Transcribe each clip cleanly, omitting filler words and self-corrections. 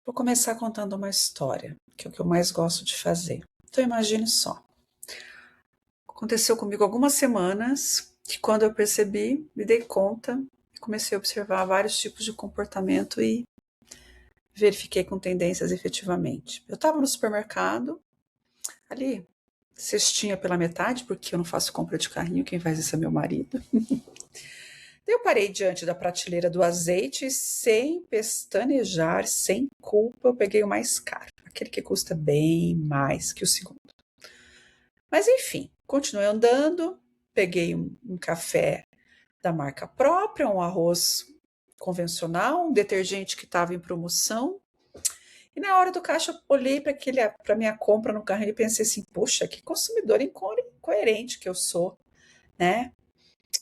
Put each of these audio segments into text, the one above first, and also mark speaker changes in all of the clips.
Speaker 1: Vou começar contando uma história, que é o que eu mais gosto de fazer. Então imagine só. Aconteceu comigo algumas semanas que quando eu percebi, me dei conta e comecei a observar vários tipos de comportamento e verifiquei com tendências efetivamente. Eu estava no supermercado, ali, cestinha pela metade, porque eu não faço compra de carrinho, quem faz isso é meu marido. Eu parei diante da prateleira do azeite e, sem pestanejar, sem culpa, eu peguei o mais caro, aquele que custa bem mais que o segundo. Mas enfim, continuei andando, peguei um café da marca própria, um arroz convencional, um detergente que estava em promoção. E na hora do caixa, eu olhei para minha compra no carrinho e pensei assim: poxa, que consumidor incoerente que eu sou, né?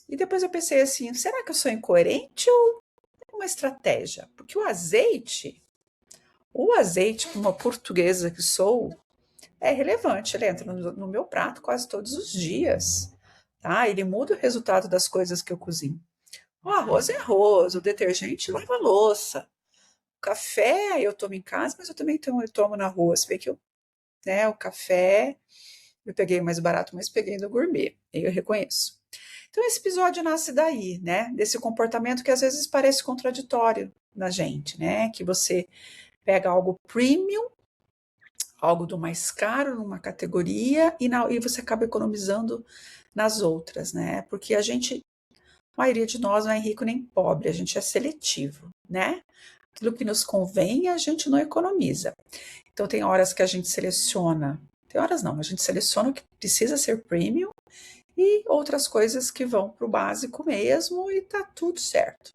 Speaker 1: E depois eu pensei assim: será que eu sou incoerente ou é uma estratégia? Porque o azeite, como uma portuguesa que sou, é relevante. Ele entra no meu prato quase todos os dias, tá? Ele muda o resultado das coisas que eu cozinho. O arroz é arroz, o detergente lava a louça. O café eu tomo em casa, mas eu também tomo na rua. Você vê que o café eu peguei o mais barato, mas peguei no gourmet. Eu reconheço. Então, esse episódio nasce daí, né? Desse comportamento que às vezes parece contraditório na gente, né? Que você pega algo premium, algo do mais caro numa categoria e você acaba economizando nas outras, né? Porque a maioria de nós não é rico nem pobre, a gente é seletivo, né? Aquilo que nos convém, a gente não economiza. Então, tem horas que a gente seleciona, tem horas não, a gente seleciona o que precisa ser premium e outras coisas que vão para o básico mesmo e tá tudo certo,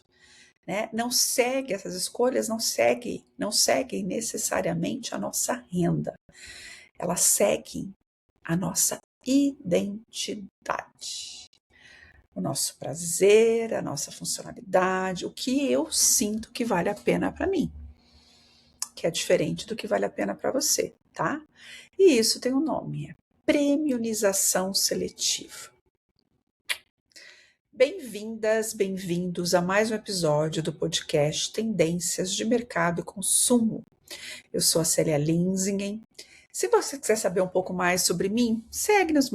Speaker 1: né? Não segue essas escolhas, não seguem necessariamente a nossa renda, elas seguem a nossa identidade, o nosso prazer, a nossa funcionalidade, o que eu sinto que vale a pena para mim, que é diferente do que vale a pena para você, tá? E isso tem um nome, é premiumização seletiva. Bem-vindas, bem-vindos a mais um episódio do podcast Tendências de Mercado e Consumo. Eu sou a Célia Linsingen. Se você quiser saber um pouco mais sobre mim, segue nos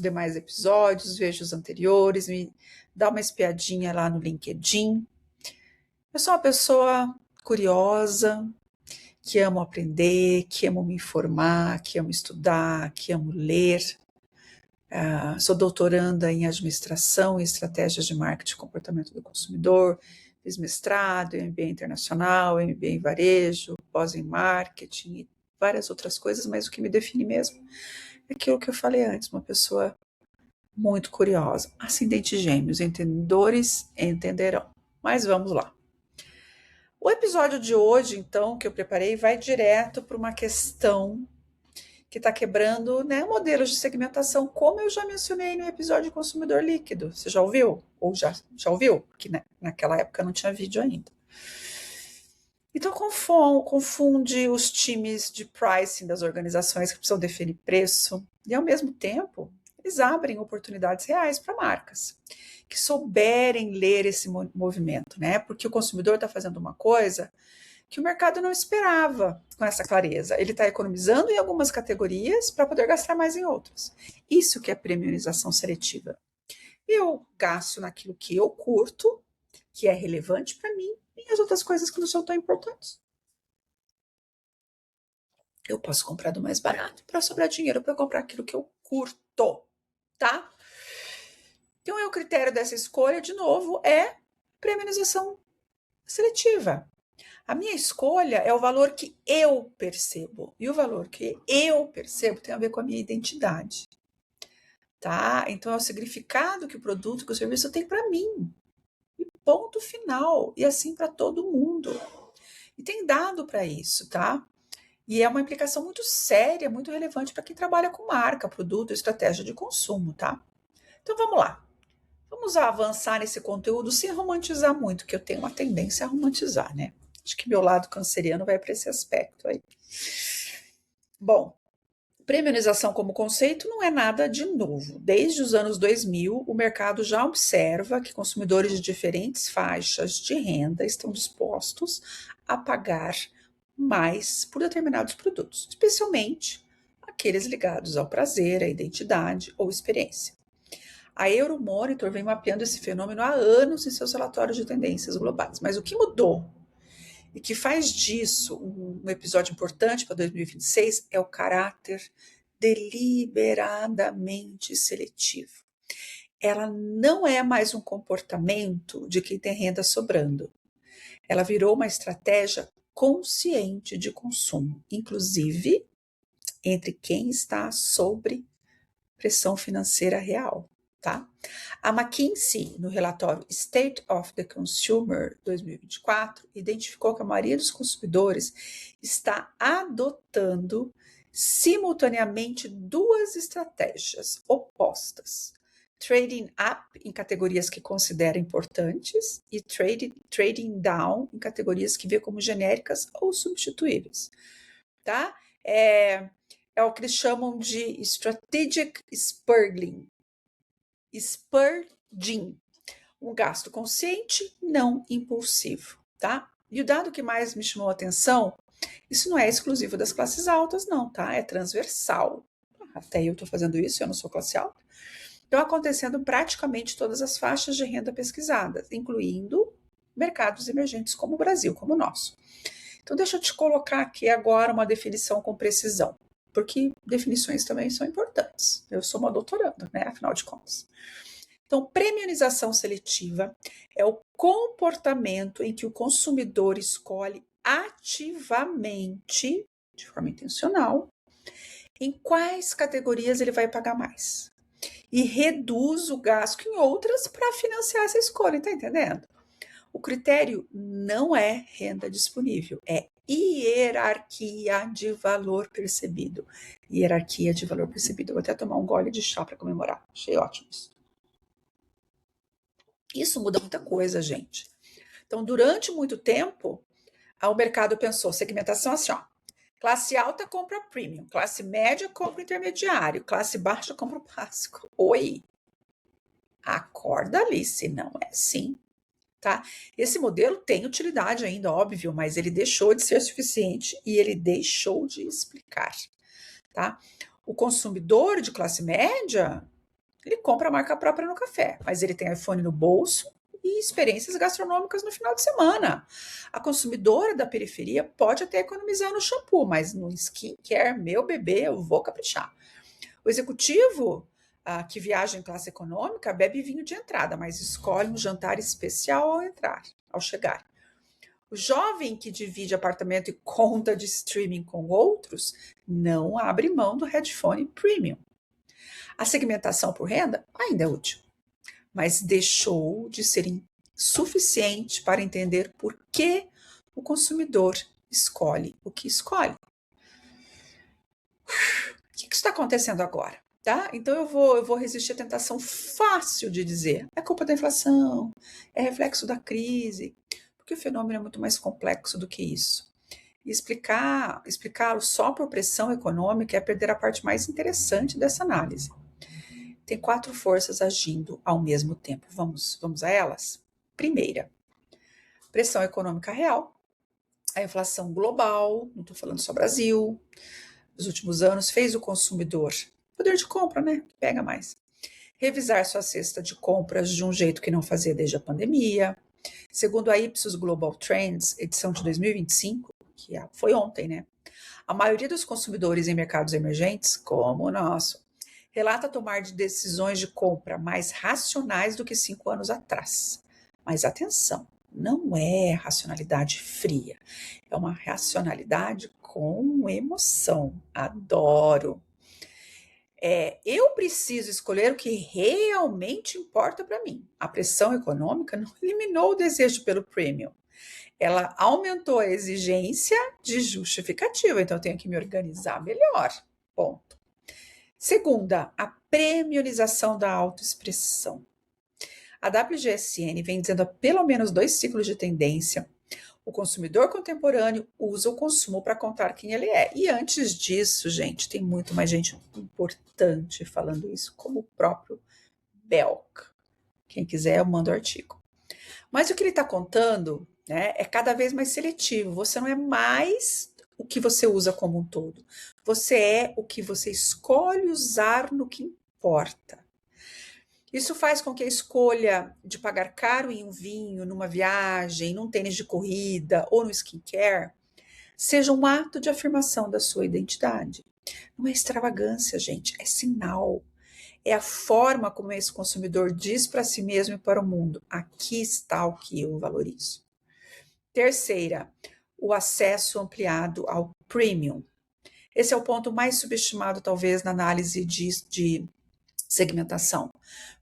Speaker 1: demais episódios, veja os anteriores, me dá uma espiadinha lá no LinkedIn. Eu sou uma pessoa curiosa, que amo aprender, que amo me informar, que amo estudar, que amo ler. Sou doutoranda em administração e estratégias de marketing e comportamento do consumidor, fiz mestrado, MBA internacional, MBA em varejo, pós em marketing e várias outras coisas, mas o que me define mesmo é aquilo que eu falei antes, uma pessoa muito curiosa. Ascendente Gêmeos, entendedores entenderão. Mas vamos lá. O episódio de hoje, então, que eu preparei, vai direto para uma questão que está quebrando, né, modelos de segmentação, como eu já mencionei no episódio de consumidor líquido. Você já ouviu? Ou já ouviu? Porque naquela época não tinha vídeo ainda. Então, confunde os times de pricing das organizações que precisam definir preço e, ao mesmo tempo, eles abrem oportunidades reais para marcas que souberem ler esse movimento, né? Porque o consumidor está fazendo uma coisa que o mercado não esperava com essa clareza. Ele está economizando em algumas categorias para poder gastar mais em outras. Isso que é premiumização seletiva. Eu gasto naquilo que eu curto, que é relevante para mim, e as outras coisas que não são tão importantes. Eu posso comprar do mais barato para sobrar dinheiro para comprar aquilo que eu curto, tá? Então, o critério dessa escolha, de novo, é premiumização seletiva. A minha escolha é o valor que eu percebo. E o valor que eu percebo tem a ver com a minha identidade. Tá? Então, é o significado que o produto, que o serviço tem para mim. E ponto final. E assim para todo mundo. E tem dado para isso, tá? E é uma implicação muito séria, muito relevante para quem trabalha com marca, produto, estratégia de consumo, tá? Então, vamos lá. Vamos avançar nesse conteúdo sem romantizar muito, que eu tenho uma tendência a romantizar, né? Acho que meu lado canceriano vai para esse aspecto aí. Bom, premiumização como conceito não é nada de novo. Desde os anos 2000, o mercado já observa que consumidores de diferentes faixas de renda estão dispostos a pagar mais por determinados produtos, especialmente aqueles ligados ao prazer, à identidade ou experiência. A Euromonitor vem mapeando esse fenômeno há anos em seus relatórios de tendências globais. Mas o que mudou e que faz disso um episódio importante para 2026 é o caráter deliberadamente seletivo. Ela não é mais um comportamento de quem tem renda sobrando. Ela virou uma estratégia consciente de consumo, inclusive entre quem está sob pressão financeira real. Tá? A McKinsey, no relatório State of the Consumer 2024, identificou que a maioria dos consumidores está adotando simultaneamente duas estratégias opostas: trading up em categorias que considera importantes e trading down em categorias que vê como genéricas ou substituíveis. Tá? É o que eles chamam de strategic spurging. Spurging, um gasto consciente, não impulsivo, tá? E o dado que mais me chamou a atenção, isso não é exclusivo das classes altas, não, tá? É transversal. Até eu estou fazendo isso, eu não sou classe alta. Então, acontecendo praticamente todas as faixas de renda pesquisadas, incluindo mercados emergentes como o Brasil, como o nosso. Então, deixa eu te colocar aqui agora uma definição com precisão, porque definições também são importantes. Eu sou uma doutoranda, né? Afinal de contas. Então, premiumização seletiva é o comportamento em que o consumidor escolhe ativamente, de forma intencional, em quais categorias ele vai pagar mais. E reduz o gasto em outras para financiar essa escolha, tá entendendo? O critério não é renda disponível, é hierarquia de valor percebido. Hierarquia de valor percebido. Eu vou até tomar um gole de chá para comemorar. Achei ótimo isso. Isso muda muita coisa, gente. Então, durante muito tempo, o mercado pensou segmentação assim, ó. Classe alta compra premium, classe média compra intermediário, classe baixa compra o básico. Oi, acorda ali, se não é assim, tá? Esse modelo tem utilidade ainda, óbvio, mas ele deixou de ser suficiente e ele deixou de explicar, tá? O consumidor de classe média, ele compra a marca própria no café, mas ele tem iPhone no bolso e experiências gastronômicas no final de semana. A consumidora da periferia pode até economizar no shampoo, mas no skincare, meu bebê, eu vou caprichar. O executivo que viaja em classe econômica bebe vinho de entrada, mas escolhe um jantar especial ao chegar. O jovem que divide apartamento e conta de streaming com outros não abre mão do headphone premium. A segmentação por renda ainda é útil, mas deixou de ser suficiente para entender por que o consumidor escolhe o que escolhe. O que está acontecendo agora? Tá? Então eu vou resistir à tentação fácil de dizer é culpa da inflação, é reflexo da crise, porque o fenômeno é muito mais complexo do que isso. E explicá-lo só por pressão econômica é perder a parte mais interessante dessa análise. Tem 4 forças agindo ao mesmo tempo. Vamos a elas? Primeira, pressão econômica real, a inflação global, não estou falando só Brasil, nos últimos anos fez o consumidor, poder de compra, né? Pega mais. Revisar sua cesta de compras de um jeito que não fazia desde a pandemia. Segundo a Ipsos Global Trends, edição de 2025, que foi ontem, né? A maioria dos consumidores em mercados emergentes, como o nosso, relata tomar decisões de compra mais racionais do que 5 anos atrás. Mas atenção, não é racionalidade fria, é uma racionalidade com emoção. Adoro. Eu preciso escolher o que realmente importa para mim. A pressão econômica não eliminou o desejo pelo premium. Ela aumentou a exigência de justificativa, então eu tenho que me organizar melhor. Ponto. Segunda, a premiumização da autoexpressão. A WGSN vem dizendo há pelo menos 2 ciclos de tendência. O consumidor contemporâneo usa o consumo para contar quem ele é. E antes disso, gente, tem muito mais gente importante falando isso, como o próprio Belk. Quem quiser, eu mando o artigo. Mas o que ele está contando, né, é cada vez mais seletivo. Você não é mais o que você usa como um todo. Você é o que você escolhe usar no que importa. Isso faz com que a escolha de pagar caro em um vinho, numa viagem, num tênis de corrida ou no skincare seja um ato de afirmação da sua identidade. Não é extravagância, gente, é sinal. É a forma como esse consumidor diz para si mesmo e para o mundo: aqui está o que eu valorizo. Terceira, o acesso ampliado ao premium. Esse é o ponto mais subestimado, talvez, na análise de segmentação.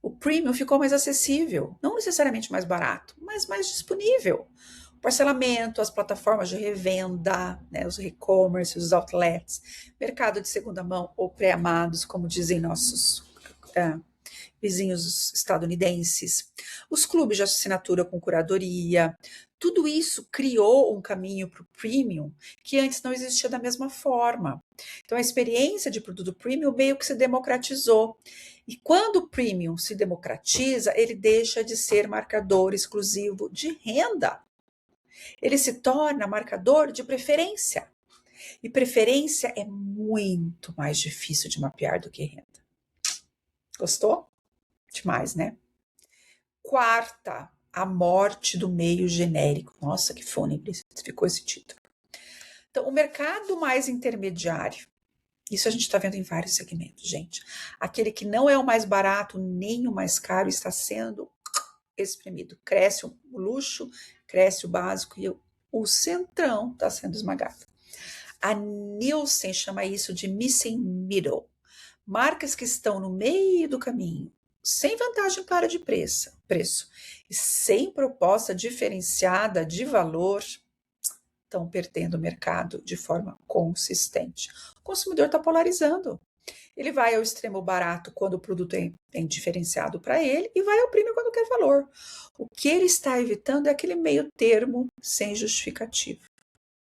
Speaker 1: O premium ficou mais acessível, não necessariamente mais barato, mas mais disponível. O parcelamento, as plataformas de revenda, né, os e-commerce, os outlets, mercado de segunda mão ou pré-amados, como dizem nossos vizinhos estadunidenses, os clubes de assinatura com curadoria, tudo isso criou um caminho para o premium que antes não existia da mesma forma. Então a experiência de produto premium meio que se democratizou. E quando o premium se democratiza, ele deixa de ser marcador exclusivo de renda. Ele se torna marcador de preferência. E preferência é muito mais difícil de mapear do que renda. Gostou? Demais, né? Quarta, a morte do meio genérico. Nossa, que fônebre ficou esse título. Então, o mercado mais intermediário, isso a gente está vendo em vários segmentos, gente. Aquele que não é o mais barato nem o mais caro está sendo espremido. Cresce o luxo, cresce o básico e o centrão está sendo esmagado. A Nielsen chama isso de missing middle. Marcas que estão no meio do caminho, sem vantagem clara de preço e sem proposta diferenciada de valor, estão perdendo o mercado de forma consistente. O consumidor está polarizando. Ele vai ao extremo barato quando o produto é diferenciado para ele e vai ao premium quando quer valor. O que ele está evitando é aquele meio termo sem justificativa.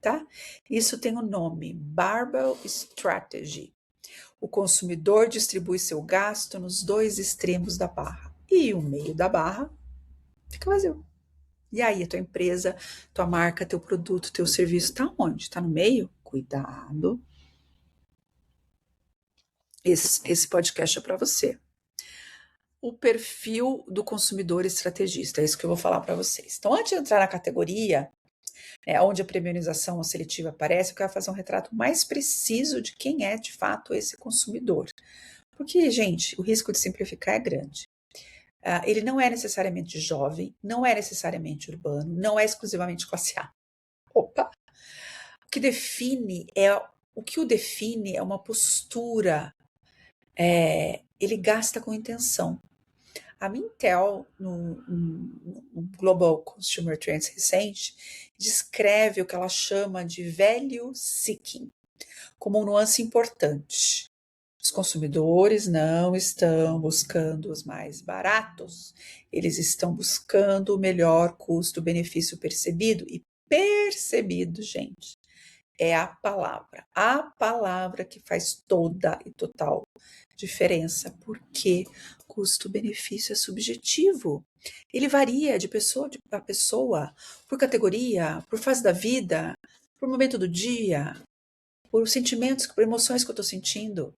Speaker 1: Tá? Isso tem o nome Barbell Strategy. O consumidor distribui seu gasto nos dois extremos da barra. E o meio da barra fica vazio. E aí, a tua empresa, tua marca, teu produto, teu serviço, está onde? Está no meio? Cuidado. Esse podcast é para você. O perfil do consumidor estrategista, é isso que eu vou falar para vocês. Então, antes de entrar na categoria, onde a premiumização ou seletiva aparece, eu quero fazer um retrato mais preciso de quem é, de fato, esse consumidor. Porque, gente, o risco de simplificar é grande. Ele não é necessariamente jovem, não é necessariamente urbano, não é exclusivamente classe A. Opa! O que o define é uma postura. Ele gasta com intenção. A Mintel, no Global Consumer Trends recente, descreve o que ela chama de value seeking, como uma nuance importante. Os consumidores não estão buscando os mais baratos, eles estão buscando o melhor custo-benefício percebido. E percebido, gente, é a palavra que faz toda e total diferença, porque custo-benefício é subjetivo. Ele varia de pessoa a pessoa, por categoria, por fase da vida, por momento do dia, por sentimentos, por emoções que eu estou sentindo.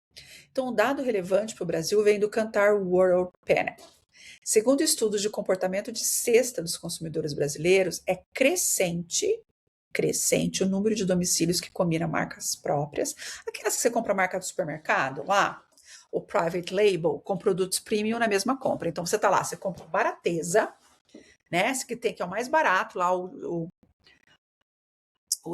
Speaker 1: Então, um dado relevante para o Brasil vem do Kantar World Panel. Segundo estudos de comportamento de cesta dos consumidores brasileiros, é crescente o número de domicílios que combinam marcas próprias, aquelas que você compra a marca do supermercado, lá, o private label, com produtos premium na mesma compra. Então, você tá lá, você compra barateza, né, esse que é o mais barato, lá o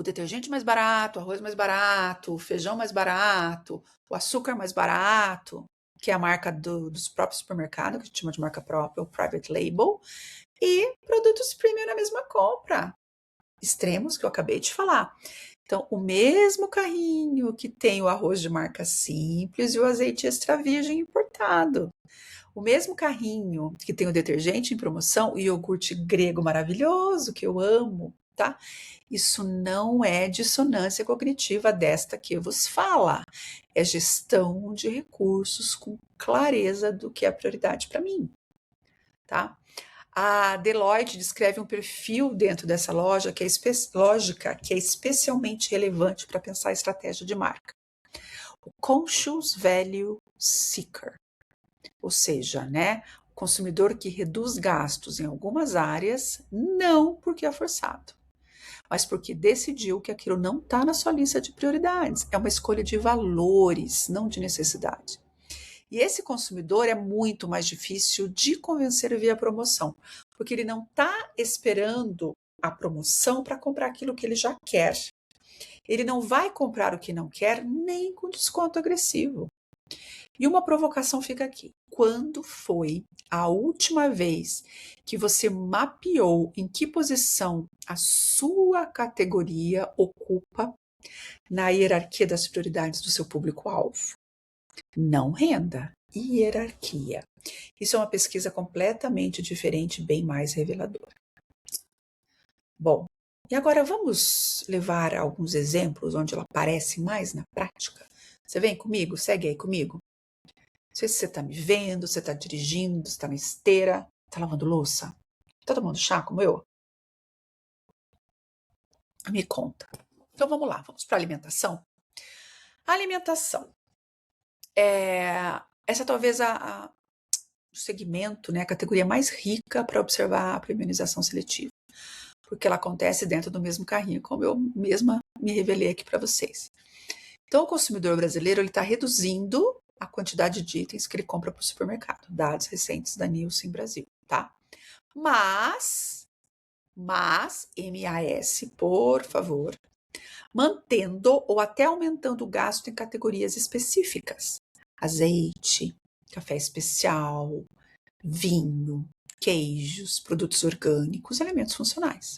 Speaker 1: detergente mais barato, o arroz mais barato, o feijão mais barato, o açúcar mais barato, que é a marca dos próprios supermercados, que a gente chama de marca própria, o private label, e produtos premium na mesma compra. Extremos que eu acabei de falar. Então, o mesmo carrinho que tem o arroz de marca simples e o azeite extra virgem importado. O mesmo carrinho que tem o detergente em promoção e o iogurte grego maravilhoso, que eu amo, tá? Isso não é dissonância cognitiva desta que vos fala. É gestão de recursos com clareza do que é prioridade para mim, tá? A Deloitte descreve um perfil dentro dessa lógica que é especialmente relevante para pensar a estratégia de marca. O Conscious Value Seeker, ou seja, né, o consumidor que reduz gastos em algumas áreas, não porque é forçado, mas porque decidiu que aquilo não está na sua lista de prioridades. É uma escolha de valores, não de necessidade. E esse consumidor é muito mais difícil de convencer via promoção, porque ele não está esperando a promoção para comprar aquilo que ele já quer. Ele não vai comprar o que não quer nem com desconto agressivo. E uma provocação fica aqui. Quando foi a última vez que você mapeou em que posição a sua categoria ocupa na hierarquia das prioridades do seu público-alvo? Não renda, hierarquia. Isso é uma pesquisa completamente diferente, bem mais reveladora. Bom, e agora vamos levar alguns exemplos onde ela aparece mais na prática? Você vem comigo? Segue aí comigo. Não sei se você está me vendo, você está dirigindo, você está na esteira, está lavando louça, está tomando chá como eu? Me conta. Então vamos lá, vamos para a alimentação. A alimentação. Essa talvez o segmento, né, a categoria mais rica para observar a premiumização seletiva, porque ela acontece dentro do mesmo carrinho, como eu mesma me revelei aqui para vocês. Então, o consumidor brasileiro está reduzindo a quantidade de itens que ele compra para o supermercado, dados recentes da Nielsen Brasil, tá? Mas, MAS, por favor, mantendo ou até aumentando o gasto em categorias específicas. Azeite, café especial, vinho, queijos, produtos orgânicos, elementos funcionais.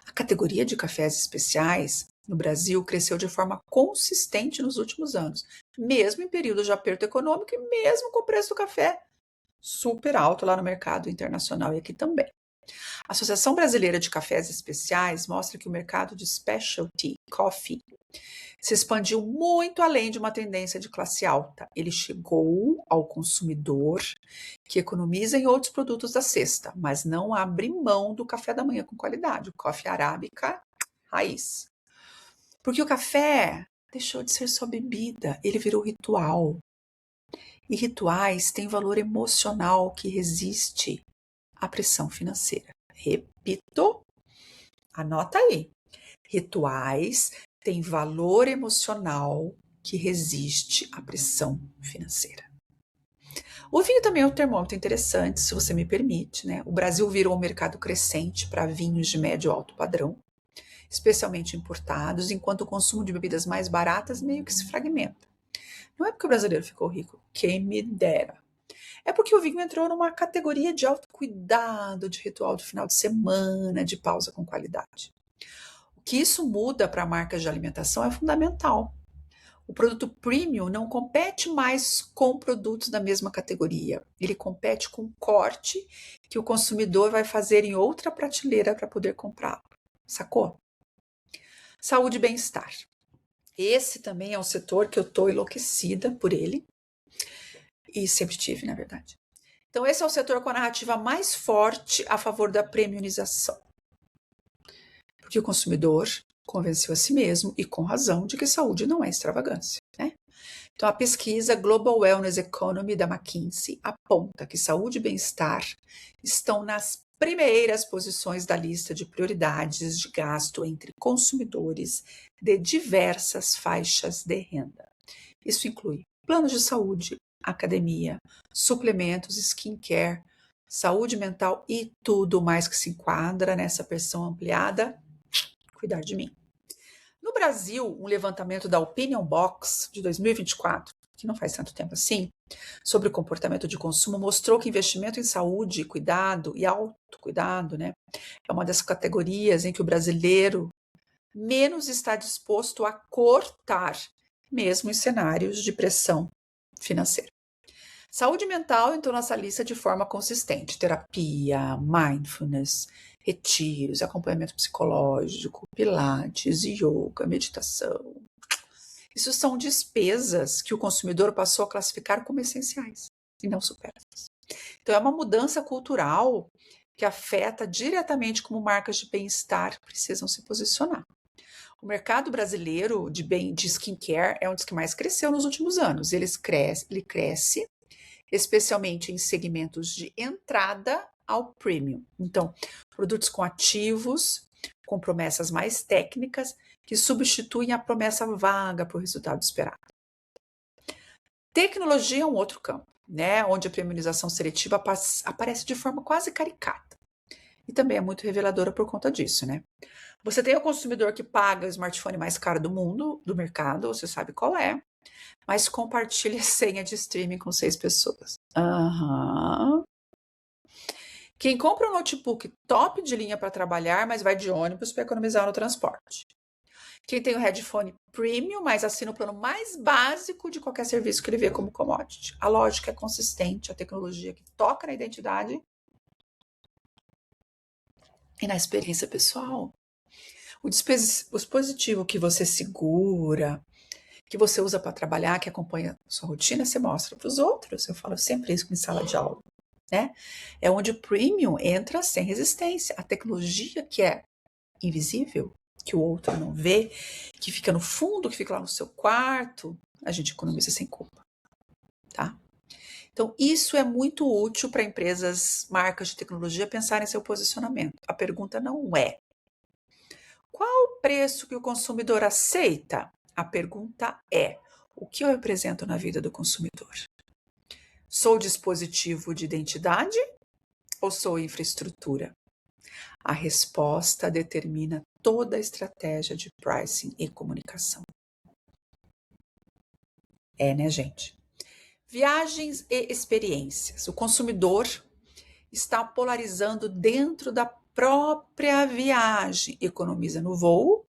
Speaker 1: A categoria de cafés especiais no Brasil cresceu de forma consistente nos últimos anos, mesmo em períodos de aperto econômico e mesmo com o preço do café super alto lá no mercado internacional e aqui também. A Associação Brasileira de Cafés Especiais mostra que o mercado de specialty coffee se expandiu muito além de uma tendência de classe alta. Ele chegou ao consumidor que economiza em outros produtos da cesta, mas não abre mão do café da manhã com qualidade, o coffee arábica raiz. Porque o café deixou de ser só bebida, ele virou ritual. E rituais têm valor emocional que resiste à pressão financeira. Repito, anota aí. Rituais têm valor emocional que resiste à pressão financeira. O vinho também é um termômetro interessante, se você me permite, né? O Brasil virou um mercado crescente para vinhos de médio e alto padrão, especialmente importados, enquanto o consumo de bebidas mais baratas meio que se fragmenta. Não é porque o brasileiro ficou rico, quem me dera. É porque o vinho entrou numa categoria de autocuidado, de ritual de final de semana, de pausa com qualidade. O que isso muda para marcas de alimentação é fundamental. O produto premium não compete mais com produtos da mesma categoria. Ele compete com o corte que o consumidor vai fazer em outra prateleira para poder comprá-lo. Sacou? Saúde e bem-estar. Esse também é um setor que eu estou enlouquecida por ele. E sempre tive, na verdade. Então, esse é o setor com a narrativa mais forte a favor da premiumização. Porque o consumidor convenceu a si mesmo, e com razão, de que saúde não é extravagância, né? Então, a pesquisa Global Wellness Economy da McKinsey aponta que saúde e bem-estar estão nas primeiras posições da lista de prioridades de gasto entre consumidores de diversas faixas de renda. Isso inclui planos de saúde, academia, suplementos, skincare, saúde mental e tudo mais que se enquadra nessa versão ampliada, cuidar de mim. No Brasil, um levantamento da Opinion Box de 2024, que não faz tanto tempo assim, sobre o comportamento de consumo, mostrou que investimento em saúde, cuidado e autocuidado, né, é uma das categorias em que o brasileiro menos está disposto a cortar, mesmo em cenários de pressão financeira. Saúde mental entrou nessa lista de forma consistente. Terapia, mindfulness, retiros, acompanhamento psicológico, pilates, yoga, meditação. Isso são despesas que o consumidor passou a classificar como essenciais e não supérfluas. Então é uma mudança cultural que afeta diretamente como marcas de bem-estar precisam se posicionar. O mercado brasileiro de skincare é um dos que mais cresceu nos últimos anos. Ele cresce especialmente em segmentos de entrada ao premium. Então, produtos com ativos, com promessas mais técnicas, que substituem a promessa vaga para o resultado esperado. Tecnologia é um outro campo, né, onde a premiumização seletiva aparece de forma quase caricata. E também é muito reveladora por conta disso, né? Você tem o consumidor que paga o smartphone mais caro do mundo, do mercado, você sabe qual é, mas compartilha a senha de streaming com 6 pessoas. Aham. Quem compra um notebook top de linha para trabalhar, mas vai de ônibus para economizar no transporte. Quem tem o headphone premium, mas assina o plano mais básico de qualquer serviço que ele vê como commodity. A lógica é consistente, a tecnologia que toca na identidade e na experiência pessoal. O dispositivo que você segura, que você usa para trabalhar, que acompanha sua rotina, você mostra para os outros. Eu falo sempre isso em sala de aula, né? É onde o premium entra sem resistência. A tecnologia que é invisível, que o outro não vê, que fica no fundo, que fica lá no seu quarto, a gente economiza sem culpa, tá? Então, isso é muito útil para empresas, marcas de tecnologia pensarem em seu posicionamento. A pergunta não é qual o preço que o consumidor aceita? A pergunta é: o que eu represento na vida do consumidor? Sou dispositivo de identidade ou sou infraestrutura? A resposta determina toda a estratégia de pricing e comunicação. É, né, gente? Viagens e experiências. O consumidor está polarizando dentro da própria viagem. Economiza no voo,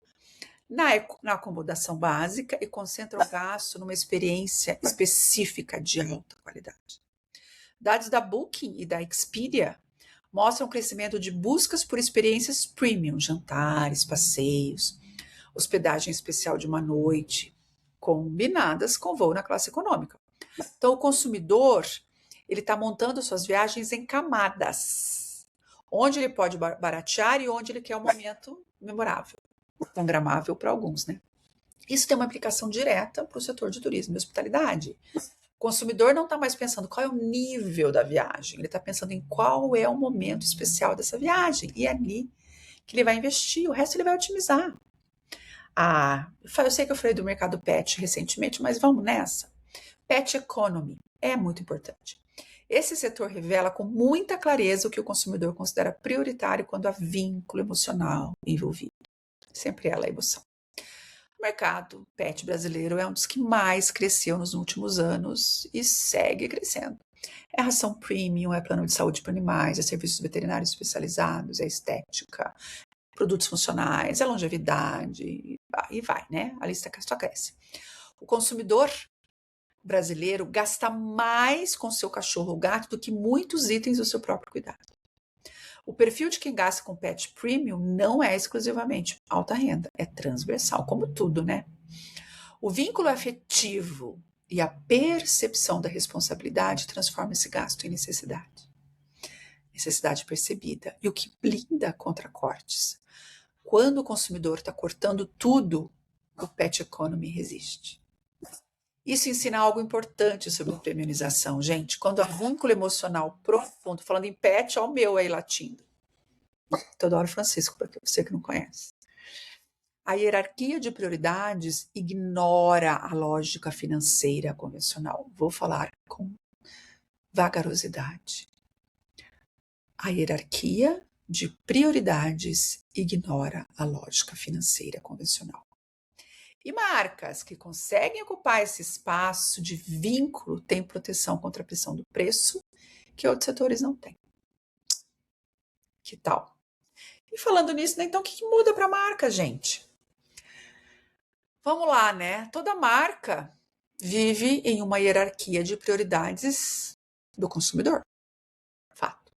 Speaker 1: na acomodação básica e concentra o gasto numa experiência específica de alta qualidade. Dados da Booking e da Expedia mostram o crescimento de buscas por experiências premium, jantares, passeios, hospedagem especial de uma noite, combinadas com voo na classe econômica. Então, o consumidor ele está montando suas viagens em camadas, onde ele pode baratear e onde ele quer um momento memorável, programável para alguns, né? Isso tem uma aplicação direta para o setor de turismo e hospitalidade. O consumidor não está mais pensando qual é o nível da viagem, ele está pensando em qual é o momento especial dessa viagem, e é ali que ele vai investir, o resto ele vai otimizar. Eu sei que eu falei do mercado pet recentemente, mas vamos nessa. Pet economy é muito importante. Esse setor revela com muita clareza o que o consumidor considera prioritário quando há vínculo emocional envolvido. Sempre ela a emoção. O mercado pet brasileiro é um dos que mais cresceu nos últimos anos e segue crescendo. É ração premium, é plano de saúde para animais, é serviços veterinários especializados, é estética, produtos funcionais, é longevidade, e vai, né? A lista só cresce. O consumidor brasileiro gasta mais com seu cachorro ou gato do que muitos itens do seu próprio cuidado. O perfil de quem gasta com pet premium não é exclusivamente alta renda, é transversal, como tudo, né? O vínculo afetivo e a percepção da responsabilidade transforma esse gasto em necessidade. Necessidade percebida. E o que blinda contra cortes. Quando o consumidor está cortando tudo, o pet economy resiste. Isso ensina algo importante sobre premiumização, gente. Quando há vínculo emocional profundo, falando em pet, ó o meu aí latindo. Teodoro Francisco, para você que não conhece. A hierarquia de prioridades ignora a lógica financeira convencional. Vou falar com vagarosidade. A hierarquia de prioridades ignora a lógica financeira convencional. E marcas que conseguem ocupar esse espaço de vínculo têm proteção contra a pressão do preço que outros setores não têm. Que tal? E falando nisso, né, então o que muda para a marca, gente? Vamos lá, né? Toda marca vive em uma hierarquia de prioridades do consumidor. Fato.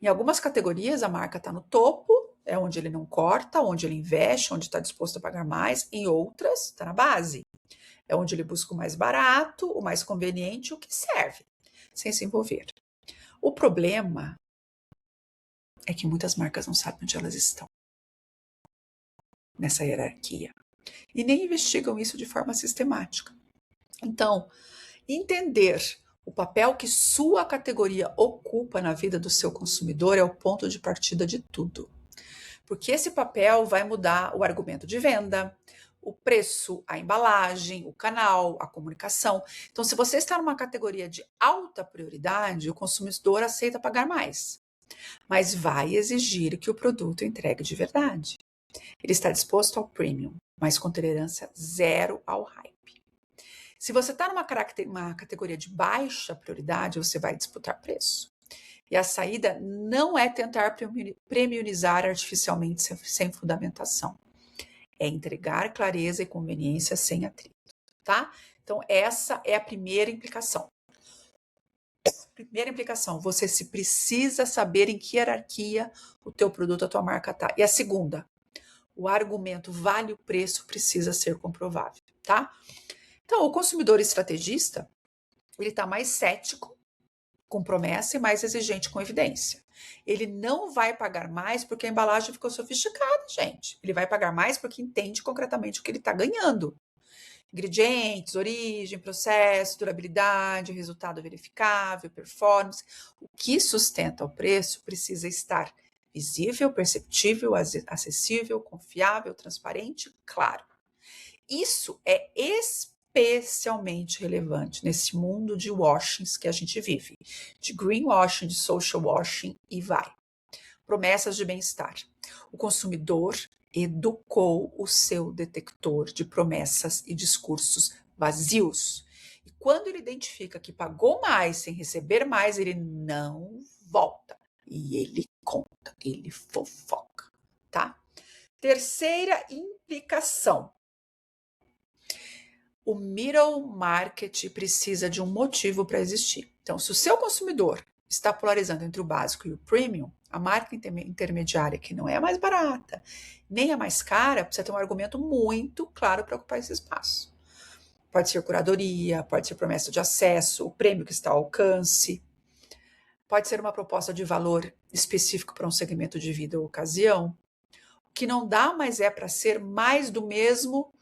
Speaker 1: Em algumas categorias, a marca está no topo, é onde ele não corta, onde ele investe, onde está disposto a pagar mais. Em outras, está na base. É onde ele busca o mais barato, o mais conveniente, o que serve, sem se envolver. O problema é que muitas marcas não sabem onde elas estão nessa hierarquia e nem investigam isso de forma sistemática. Então, entender o papel que sua categoria ocupa na vida do seu consumidor é o ponto de partida de tudo. Porque esse papel vai mudar o argumento de venda, o preço, a embalagem, o canal, a comunicação. Então, se você está numa categoria de alta prioridade, o consumidor aceita pagar mais, mas vai exigir que o produto entregue de verdade. Ele está disposto ao premium, mas com tolerância zero ao hype. Se você está numa categoria de baixa prioridade, você vai disputar preço. E a saída não é tentar premiumizar artificialmente sem fundamentação. É entregar clareza e conveniência sem atrito, tá? Então, essa é a primeira implicação. Primeira implicação, você se precisa saber em que hierarquia o teu produto, a tua marca está. E a segunda, o argumento vale o preço precisa ser comprovável, tá? Então, o consumidor estrategista, ele está mais cético com promessa e mais exigente com evidência. Ele não vai pagar mais porque a embalagem ficou sofisticada, gente. Ele vai pagar mais porque entende concretamente o que ele está ganhando. Ingredientes, origem, processo, durabilidade, resultado verificável, performance. O que sustenta o preço precisa estar visível, perceptível, acessível, confiável, transparente, claro. Isso é especialmente relevante nesse mundo de washings que a gente vive, de greenwashing, de social washing e vai. Promessas de bem-estar. O consumidor educou o seu detector de promessas e discursos vazios. E quando ele identifica que pagou mais sem receber mais, ele não volta. E ele conta, ele fofoca, tá? Terceira implicação. O middle market precisa de um motivo para existir. Então, se o seu consumidor está polarizando entre o básico e o premium, a marca intermediária, que não é a mais barata, nem a mais cara, precisa ter um argumento muito claro para ocupar esse espaço. Pode ser curadoria, pode ser promessa de acesso, o prêmio que está ao alcance, pode ser uma proposta de valor específico para um segmento de vida ou ocasião. O que não dá mais é para ser mais do mesmo,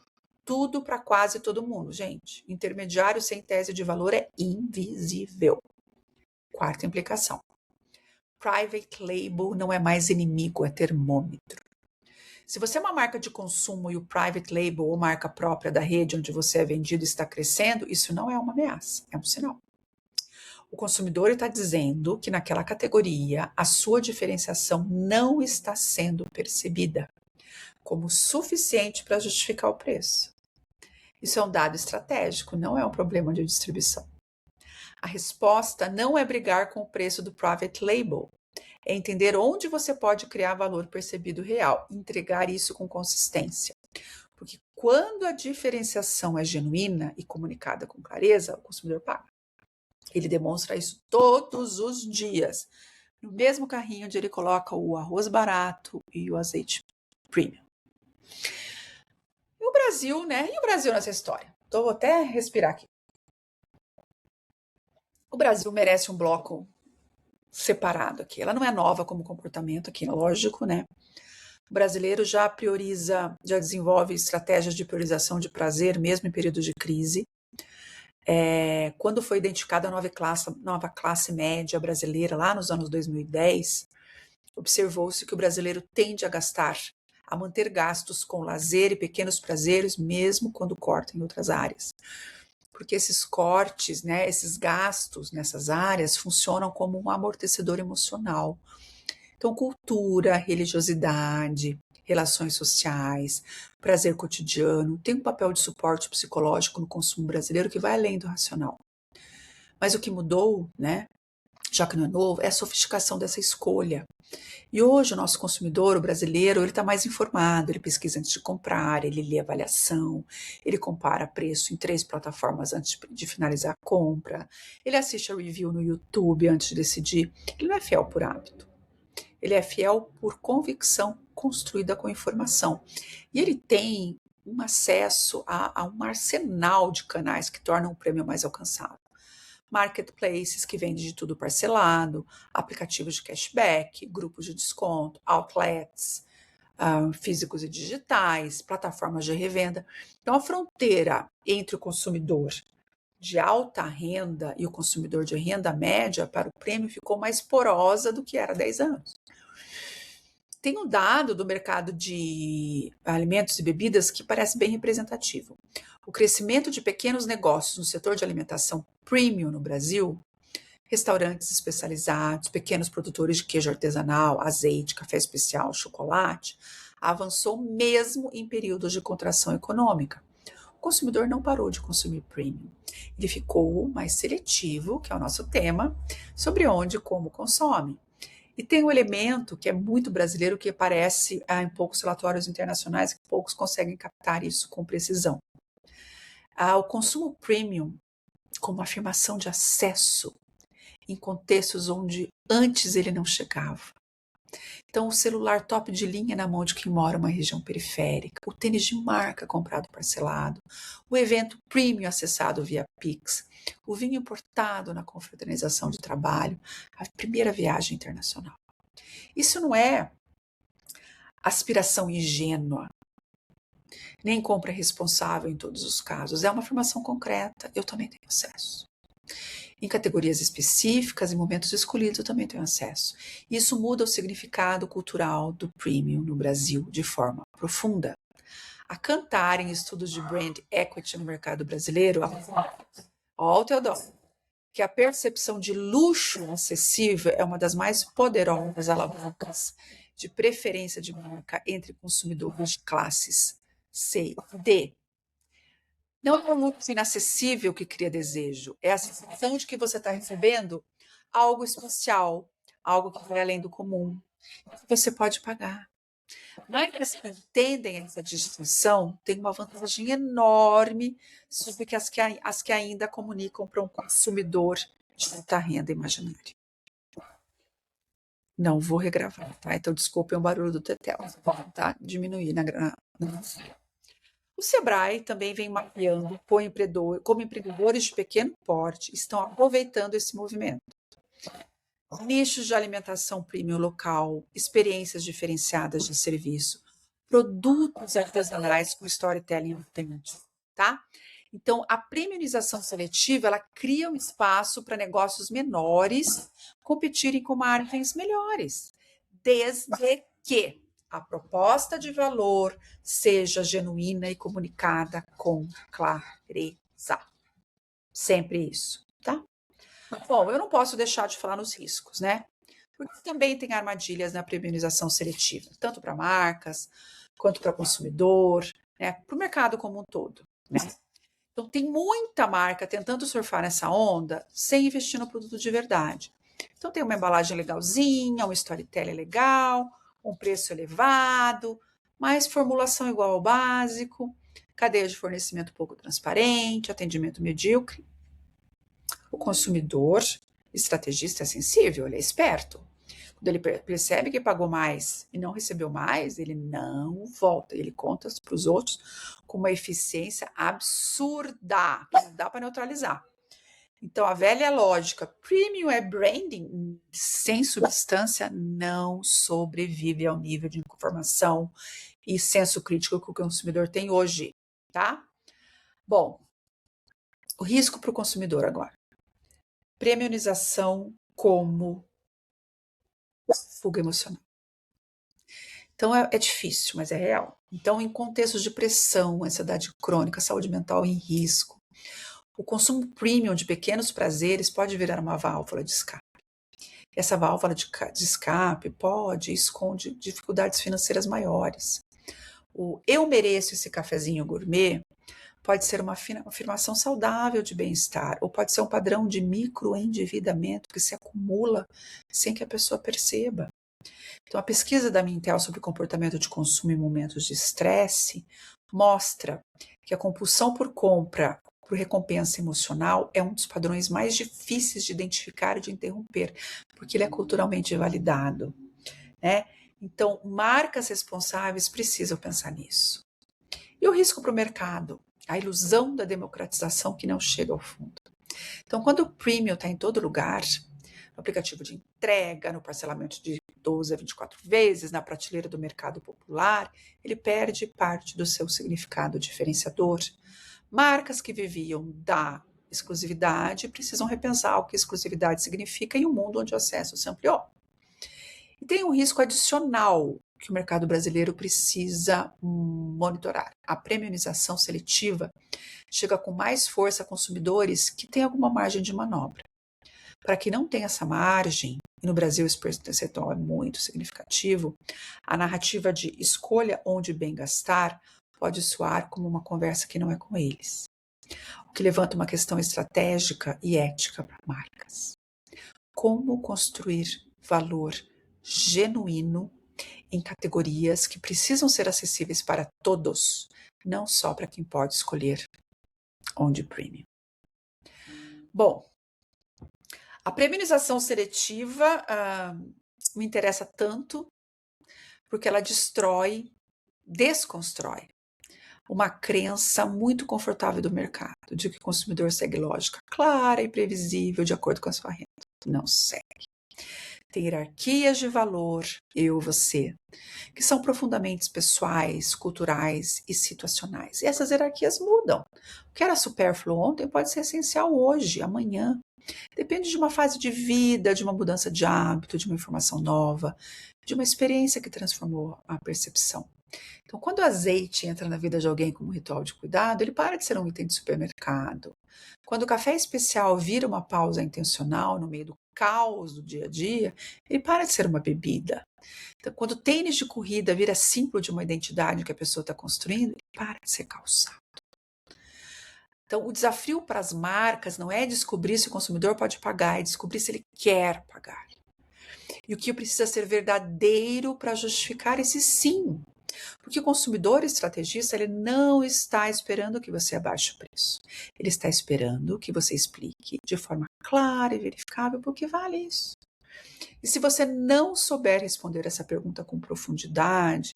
Speaker 1: tudo para quase todo mundo, gente. Intermediário sem tese de valor é invisível. Quarta implicação. Private label não é mais inimigo, é termômetro. Se você é uma marca de consumo e o private label ou marca própria da rede onde você é vendido está crescendo, isso não é uma ameaça, é um sinal. O consumidor está dizendo que naquela categoria a sua diferenciação não está sendo percebida como suficiente para justificar o preço. Isso é um dado estratégico, não é um problema de distribuição. A resposta não é brigar com o preço do private label, é entender onde você pode criar valor percebido real, entregar isso com consistência. Porque quando a diferenciação é genuína e comunicada com clareza, o consumidor paga. Ele demonstra isso todos os dias, no mesmo carrinho onde ele coloca o arroz barato e o azeite premium. E o Brasil, né? E o Brasil nessa história? Então, vou até respirar aqui. O Brasil merece um bloco separado aqui. Ela não é nova como comportamento aqui, lógico, né? O brasileiro já prioriza, já desenvolve estratégias de priorização de prazer, mesmo em períodos de crise. Quando foi identificada a nova classe média brasileira, lá nos anos 2010, observou-se que o brasileiro tende a manter gastos com lazer e pequenos prazeres, mesmo quando corta em outras áreas. Porque esses cortes, né, esses gastos nessas áreas funcionam como um amortecedor emocional. Então, cultura, religiosidade, relações sociais, prazer cotidiano, tem um papel de suporte psicológico no consumo brasileiro que vai além do racional. Mas o que mudou, né, já que não é novo, é a sofisticação dessa escolha. E hoje o nosso consumidor, o brasileiro, ele está mais informado, ele pesquisa antes de comprar, ele lê avaliação, ele compara preço em 3 plataformas antes de finalizar a compra, ele assiste a review no YouTube antes de decidir. Ele não é fiel por hábito, ele é fiel por convicção construída com informação. E ele tem um acesso a um arsenal de canais que tornam o prêmio mais alcançável. marketplaces que vendem de tudo parcelado, aplicativos de cashback, grupos de desconto, outlets, físicos e digitais, plataformas de revenda. Então, a fronteira entre o consumidor de alta renda e o consumidor de renda média para o prêmio ficou mais porosa do que era há 10 anos. Tem um dado do mercado de alimentos e bebidas que parece bem representativo. O crescimento de pequenos negócios no setor de alimentação premium no Brasil, restaurantes especializados, pequenos produtores de queijo artesanal, azeite, café especial, chocolate, avançou mesmo em períodos de contração econômica. O consumidor não parou de consumir premium. Ele ficou mais seletivo, que é o nosso tema, sobre onde e como consome. E tem um elemento que é muito brasileiro, que aparece em poucos relatórios internacionais, que poucos conseguem captar isso com precisão. O consumo premium como afirmação de acesso em contextos onde antes ele não chegava. Então, o celular top de linha na mão de quem mora em uma região periférica, o tênis de marca comprado parcelado, o evento premium acessado via Pix, o vinho importado na confraternização de trabalho, a primeira viagem internacional. Isso não é aspiração ingênua, nem compra responsável em todos os casos. É uma afirmação concreta. Eu também tenho acesso. Em categorias específicas, em momentos escolhidos, eu também tenho acesso. Isso muda o significado cultural do premium no Brasil de forma profunda. A Kantar, em estudos de brand equity no mercado brasileiro, ó, o Teodoro, que a percepção de luxo acessível é uma das mais poderosas alavancas de preferência de marca entre consumidores de classes C e D. Não é um luxo inacessível que cria desejo, é a sensação de que você está recebendo algo especial, algo que vai além do comum, que você pode pagar. Marcas que entendem essa distinção têm uma vantagem enorme sobre as que ainda comunicam para um consumidor de alta renda imaginário. Não vou regravar, tá? Então, desculpem o barulho do tetel, tá? Diminuir na O Sebrae também vem mapeando como empreendedores de pequeno porte estão aproveitando esse movimento. Nichos de alimentação premium local, experiências diferenciadas de serviço, produtos artesanais com storytelling autêntico, tá? Então, a premiumização seletiva, ela cria um espaço para negócios menores competirem com margens melhores, desde que a proposta de valor seja genuína e comunicada com clareza. Sempre isso, tá? Bom, eu não posso deixar de falar nos riscos, né? Porque também tem armadilhas na premiumização seletiva, tanto para marcas, quanto para consumidor, né? Para o mercado como um todo, né? Então, tem muita marca tentando surfar nessa onda sem investir no produto de verdade. Então, tem uma embalagem legalzinha, um storytelling legal, um preço elevado, mas formulação igual ao básico, cadeia de fornecimento pouco transparente, atendimento medíocre. O consumidor estrategista é sensível, ele é esperto. Quando ele percebe que pagou mais e não recebeu mais, ele não volta, ele conta para os outros com uma eficiência absurda, que não dá para neutralizar. Então, a velha lógica, premium é branding, sem substância, não sobrevive ao nível de informação e senso crítico que o consumidor tem hoje, tá? Bom, o risco para o consumidor agora. Premiumização como fuga emocional. Então, é difícil, mas é real. Então, em contextos de pressão, ansiedade crônica, saúde mental em risco, o consumo premium de pequenos prazeres pode virar uma válvula de escape. Essa válvula de escape esconde dificuldades financeiras maiores. O eu mereço esse cafezinho gourmet pode ser uma afirmação saudável de bem-estar, ou pode ser um padrão de microendividamento que se acumula sem que a pessoa perceba. Então, a pesquisa da Mintel sobre comportamento de consumo em momentos de estresse mostra que a compulsão por compra por recompensa emocional é um dos padrões mais difíceis de identificar e de interromper, porque ele é culturalmente validado, né? Então, marcas responsáveis precisam pensar nisso. E o risco para o mercado? A ilusão da democratização que não chega ao fundo. Então, quando o premium está em todo lugar, no aplicativo de entrega, no parcelamento de 12 a 24 vezes, na prateleira do mercado popular, ele perde parte do seu significado diferenciador. Marcas que viviam da exclusividade precisam repensar o que exclusividade significa em um mundo onde o acesso se ampliou. E tem um risco adicional que o mercado brasileiro precisa monitorar. A premiumização seletiva chega com mais força a consumidores que têm alguma margem de manobra. Para quem não tem essa margem, e no Brasil esse percentual é muito significativo, a narrativa de escolha onde bem gastar pode soar como uma conversa que não é com eles, o que levanta uma questão estratégica e ética para marcas. Como construir valor genuíno em categorias que precisam ser acessíveis para todos, não só para quem pode escolher onde premium. Bom, a premiumização seletiva me interessa tanto porque ela desconstrói uma crença muito confortável do mercado, de que o consumidor segue lógica clara e previsível de acordo com a sua renda. Não segue. Tem hierarquias de valor, eu e você, que são profundamente pessoais, culturais e situacionais. E essas hierarquias mudam. O que era supérfluo ontem pode ser essencial hoje, amanhã. Depende de uma fase de vida, de uma mudança de hábito, de uma informação nova, de uma experiência que transformou a percepção. Então, quando o azeite entra na vida de alguém como um ritual de cuidado, ele para de ser um item de supermercado. Quando o café especial vira uma pausa intencional no meio do caos do dia a dia, ele para de ser uma bebida. Então, quando o tênis de corrida vira símbolo de uma identidade que a pessoa está construindo, ele para de ser calçado. Então, o desafio para as marcas não é descobrir se o consumidor pode pagar, é descobrir se ele quer pagar. E o que precisa ser verdadeiro para justificar esse sim. Porque o consumidor estrategista, ele não está esperando que você abaixe o preço. Ele está esperando que você explique de forma clara e verificável por que vale isso. E se você não souber responder essa pergunta com profundidade,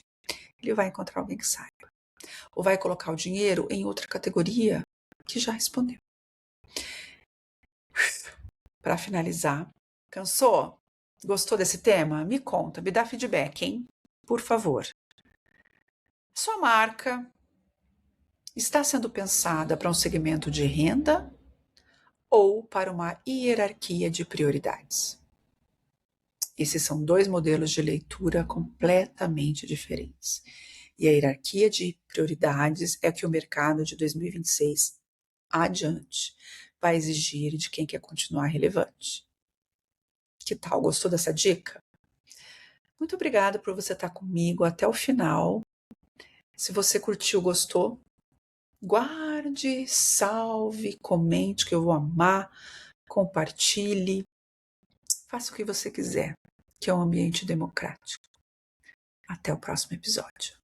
Speaker 1: ele vai encontrar alguém que saiba. Ou vai colocar o dinheiro em outra categoria que já respondeu. Para finalizar, cansou? Gostou desse tema? Me conta, me dá feedback, hein? Por favor. Sua marca está sendo pensada para um segmento de renda ou para uma hierarquia de prioridades? Esses são dois modelos de leitura completamente diferentes. E a hierarquia de prioridades é o que o mercado de 2026 adiante vai exigir de quem quer continuar relevante. Que tal? Gostou dessa dica? Muito obrigada por você estar comigo até o final. Se você curtiu, gostou, guarde, salve, comente que eu vou amar, compartilhe, faça o que você quiser, que é um ambiente democrático. Até o próximo episódio.